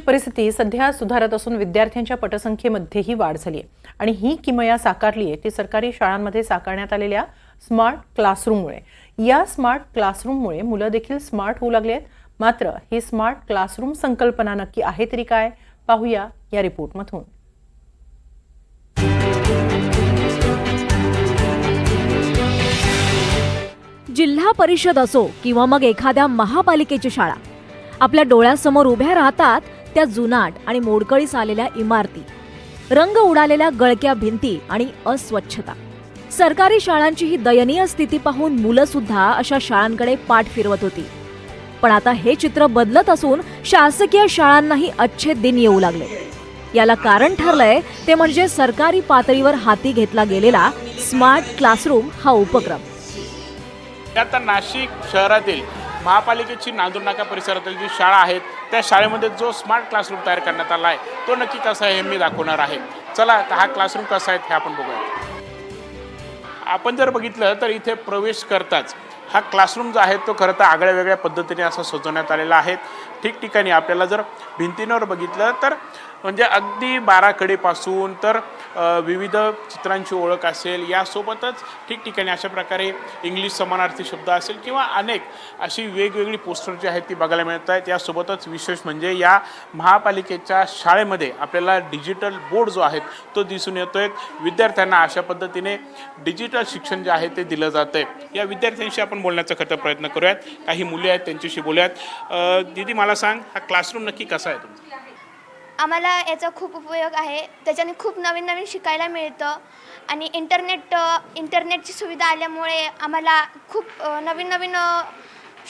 परिस्थिती सध्या सुधारत असून विद्यार्थ्यांच्या पटसंख्येमध्येही वाढ झाली आहे आणि ही किमया साकारली आहे ती सरकारी शाळांमध्ये साकारण्यात आलेल्या स्मार्ट क्लासरूममुळे। या स्मार्ट क्लासरूममुळे मुलं देखील स्मार्ट होऊ लागली आहेत। मात्र ही स्मार्ट क्लासरूम संकल्पना नक्की आहे तरी काय, पाहूया या रिपोर्टमधून। जिल्हा परिषद असो किंवा मग एखाद्या महापालिकेची शाळा, आपल्या डोळ्यासमोर उभ्या राहतात त्या जुनाट आणि मोडकळीस आलेल्या इमारती, रंग उडालेल्या गळक्या भिंती आणि अस्वच्छता। सरकारी शाळांची ही दयनीय स्थिती पाहून मुलं सुद्धा अशा शाळांकडे पाठ फिरवत होती। पण आता हे चित्र बदलत असून शासकीय शाळांनाही अच्छे दिन येऊ लागले। याला कारण ठरलंय ते म्हणजे सरकारी पातळीवर हाती घेतला गेलेला स्मार्ट क्लासरूम हा उपक्रम। आता नाशिक शहरातील महापालिकेची नांदूर नाका परिसरातील जी शाळा आहेत त्या शाळेमध्ये जो स्मार्ट क्लासरूम तयार करण्यात आला आहे तो नक्की कसा आहे हे मी दाखवणार आहे। चला हा क्लासरूम कसा आहे हे आपण बघूया। आपण जर बघितलं तर इथे प्रवेश करताच हा क्लासरूम जो आहे तो खरं तर आगळ्या वेगळ्या पद्धतीने असा सजवण्यात आलेला आहे। ठिकठिकाणी आपल्याला जर भिंतींवर बघितलं तर म्हणजे अगदी बाराखडीपासून तर विविध चित्रांची ओळख असेल, यासोबतच ठिकठिकाणी अशा प्रकारे इंग्लिश समानार्थी शब्द असेल किंवा अनेक अशी वेगवेगळी पोस्टर जी आहेत ती बघायला मिळत आहेत। यासोबतच विशेष म्हणजे या महापालिकेच्या शाळेमध्ये आपल्याला डिजिटल बोर्ड जो आहे तो दिसून येतोय। विद्यार्थ्यांना अशा पद्धतीने डिजिटल शिक्षण जे आहे ते दिलं जातंय। या विद्यार्थ्यांशी आपण बोलण्याचा खरं प्रयत्न करूयात। काही मुले आहेत त्यांच्याशी बोलूयात। दीदी मला सांग, हा क्लासरूम नक्की कसा आहे तुमचा? आम्हाला याचा खूप उपयोग आहे। त्याच्याने खूप नवीन नवीन शिकायला मिळतं आणि इंटरनेटची सुविधा आल्यामुळे आम्हाला खूप नवीन नवीन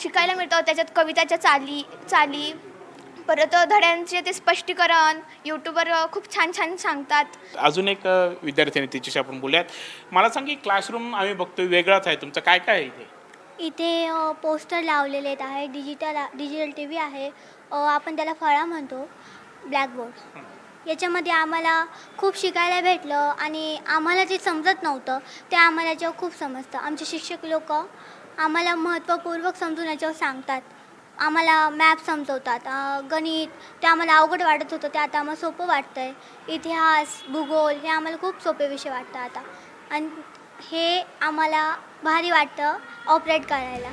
शिकायला मिळतं। त्याच्यात कविताच्या चाली परत धड्यांचे ते स्पष्टीकरण यूट्यूबवर खूप छान छान सांगतात। अजून एक विद्यार्थी तिच्याशी आपण बोलूयात। मला सांग की क्लासरूम आम्ही बघतोय वेगळाच आहे तुमचं, काय काय आहे इथे? इथे पोस्टर लावलेले आहेत, डिजिटल टी व्ही आहे, आपण त्याला फळा म्हणतो, ब्लॅकबोर्ड। याच्यामध्ये आम्हाला खूप शिकायला भेटलं आणि आम्हाला जे समजत नव्हतं ते आम्हाला याच्यावर खूप समजतं। आमचे शिक्षक लोक आम्हाला महत्त्वपूर्वक समजून याच्यावर सांगतात, आम्हाला मॅप समजवतात। गणित ते आम्हाला अवघड वाटत होतं ते आता आम्हाला सोपं वाटतं आहे। इतिहास, भूगोल हे आम्हाला खूप सोपे विषय वाटतं आता, आणि हे आम्हाला भारी वाटतं ऑपरेट करायला।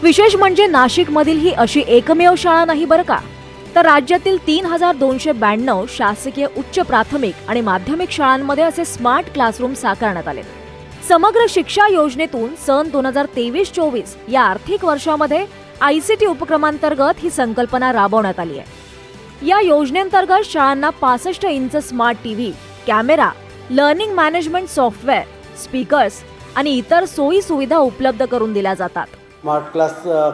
विशेष म्हणजे नाशिकमधील ही अशी एकमेव शाळा नाही बरं का, तर राज्यातील 3292 शासकीय उच्च प्राथमिक आणि माध्यमिक शाळांमध्ये असे स्मार्ट क्लासरूम साकारण्यात आले। समग्र शिक्षा योजनेतून सन 2023-24 या आर्थिक वर्षामध्ये ICT उपक्रमांतर्गत ही संकल्पना राबवण्यात आली आहे। या योजनेअंतर्गत शाळांना 65 inch smart TV, camera, learning management software, speakers आणि इतर सोयी सुविधा उपलब्ध करून दिल्या जातात। स्मार्ट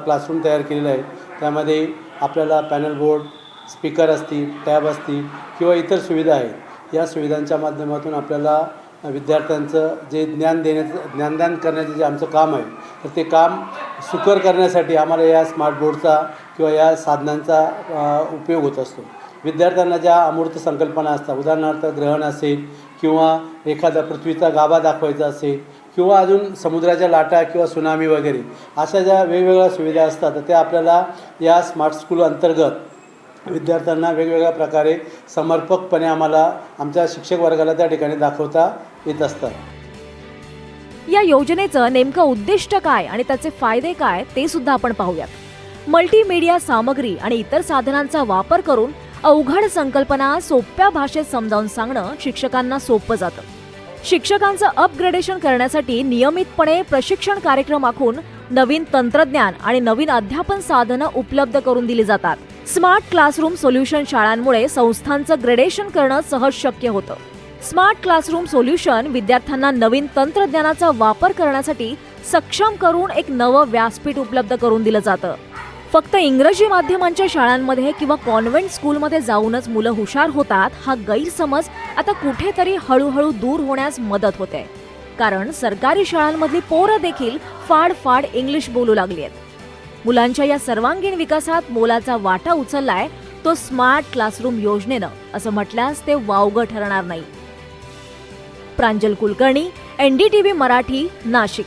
क्लासरूम तयार केलेला आहे। त्यामध्ये आपल्याला पॅनल बोर्ड, स्पीकर असतील, टॅब असतील किंवा इतर सुविधा आहेत। या सुविधांच्या माध्यमातून आपल्याला विद्यार्थ्यांचं जे ज्ञानदान करण्याचं जे आमचं काम आहे तर ते काम सुकर करण्यासाठी आम्हाला या स्मार्ट बोर्डचा किंवा या साधनांचा उपयोग होत असतो। विद्यार्थ्यांना ज्या अमूर्त संकल्पना असतात, उदाहरणार्थ ग्रहण असेल किंवा एखादा पृथ्वीचा गाभा दाखवायचा असेल किंवा अजून समुद्राच्या लाटा किंवा सुनामी वगैरे अशा ज्या वेगवेगळ्या सुविधा असतात तर त्या आपल्याला या स्मार्ट स्कूल अंतर्गत विद्यार्थ्यांना वेगवेगळ्या प्रकारे समर्पकपणे आम्हाला आमच्या शिक्षक वर्गाला त्या ठिकाणी दाखवता येत असतात। या योजनेचं नेमकं उद्दिष्ट काय आणि त्याचे फायदे काय ते सुद्धा आपण पाहूयात। मल्टीमीडिया सामग्री आणि इतर साधनांचा वापर करून अवघड संकल्पना सोप्या भाषेत समजावून सांगणं शिक्षकांना सोपं जातं। शिक्षकांचं अपग्रेडेशन करण्यासाठी नियमितपणे प्रशिक्षण कार्यक्रम आखून नवीन तंत्रज्ञान आणि नवीन अध्यापन साधनं उपलब्ध करून दिली जातात। स्मार्ट क्लासरूम सोल्युशन शाळांमुळे संस्थांचं ग्रेडेशन करणं सहज शक्य होतं। स्मार्ट क्लासरूम सोल्युशन विद्यार्थ्यांना नवीन तंत्रज्ञानाचा वापर करण्यासाठी सक्षम करून एक नवं व्यासपीठ उपलब्ध करून दिलं जातं। फक्त इंग्रजी माध्यमांच्या शाळांमध्ये किंवा कॉन्व्हेंट स्कूलमध्ये जाऊनच मुलं हुशार होतात हा गैरसमज आता कुठेतरी हळूहळू दूर होण्यास मदत होते, कारण सरकारी शाळांमधली पोरं देखील फाड इंग्लिश बोलू लागली आहेत। मुलांच्या या सर्वांगीण विकासात मोलाचा वाटा उचललाय तो स्मार्ट क्लासरूम योजनेनं, असं म्हटल्यास ते वावगं ठरणार नाही। प्रांजल कुलकर्णी, NDTV मराठी, नाशिक।